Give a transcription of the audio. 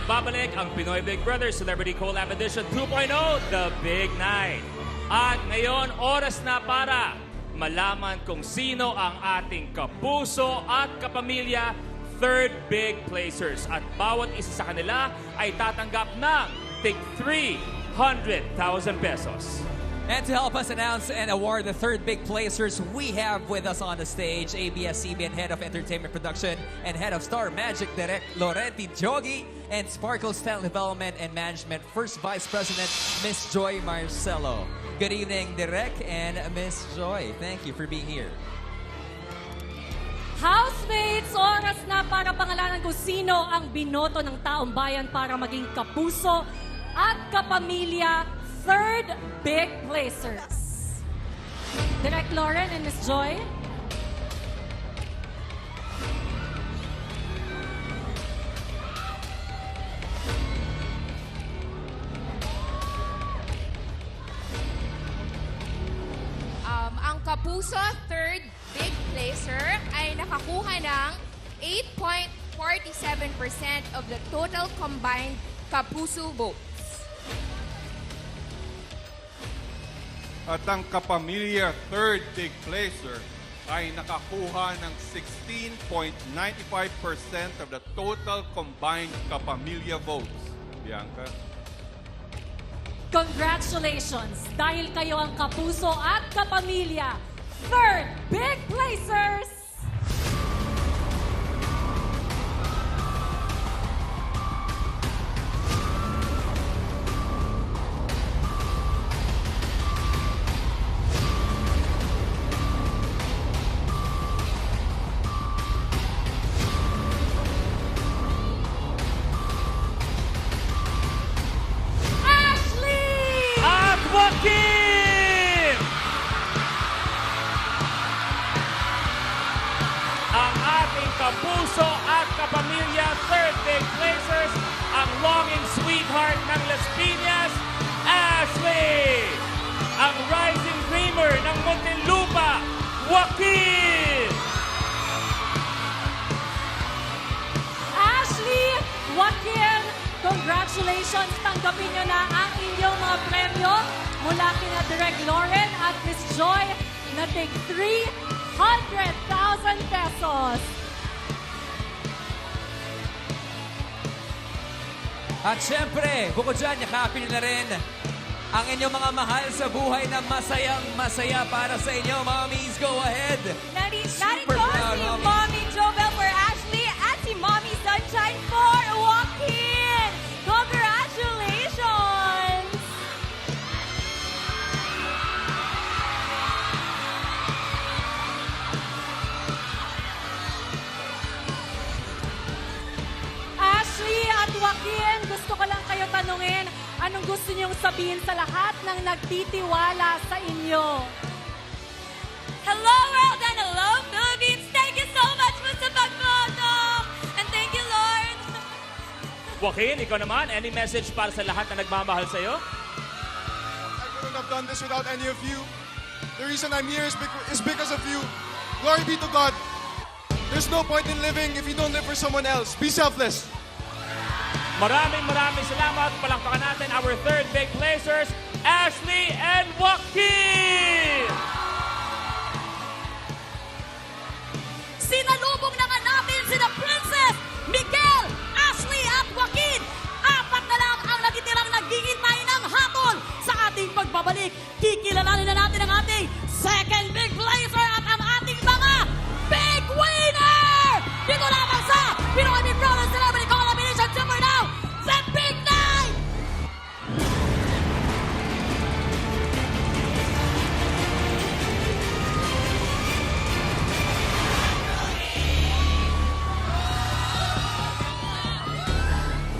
nagbabalik ang Pinoy Big Brother Celebrity Collab Edition 2.0, The Big Night. At ngayon, oras na para malaman kung sino ang ating kapuso at kapamilya third big placers. At bawat isa sa kanila ay tatanggap ng tig 300,000 pesos. And to help us announce and award the third big placers, we have with us on the stage ABS-CBN Head of Entertainment Production and Head of Star Magic Direct Laurenti Jogi and Sparkle's Talent Development and Management First Vice President Miss Joy Marcelo. Good evening, Direct and Miss Joy. Thank you for being here. Housemates, oras na para pangalanan kung sino ang binoto ng taong bayan para maging kapuso at kapamilya third big placers. Direct Lauren and Miss Joy. Ang kapuso third big placer ay nakakuha ng 8.47% of the total combined kapuso votes. At ang kapamilya third big placer ay nakakuha ng 16.95% of the total combined kapamilya votes. Bianca? Congratulations! Dahil kayo ang kapuso at kapamilya third big placers! Joaquin! Ang ating kapuso at kapamilya third big placers, ang longing sweetheart ng Las Piñas, Ashley! Ang rising dreamer ng Muntinlupa, Joaquin! Ashley, Joaquin, congratulations! Tanggapin nyo na ang inyong mga premyo mula kina Direk Lauren at Miss Joy na tig 300,000 pesos. At syempre, bukod dyan, yakapin na rin ang inyong mga mahal sa buhay na masayang-masaya para sa inyo. Mommies, go ahead! Narito Super si proud, Mommy. Mommy Jobel for Ashley at si Mommy Sunshine for Joaquin! Congratulations! Ashley at Joaquin, gusto ko lang kayo tanungin, anong gusto niyong sabihin sa lahat ng nagtitiwala sa inyo? Hello world and hello Philippines! Thank you so much po sa pagboto! And thank you, Lord! Joaquin, ikaw naman, any message para sa lahat na nagmamahal sa'yo? I couldn't have done this without any of you. The reason I'm here is because of you. Glory be to God. There's no point in living if you don't live for someone else. Be selfless. Maraming salamat. Palakpakan natin our third big placers, Ashley and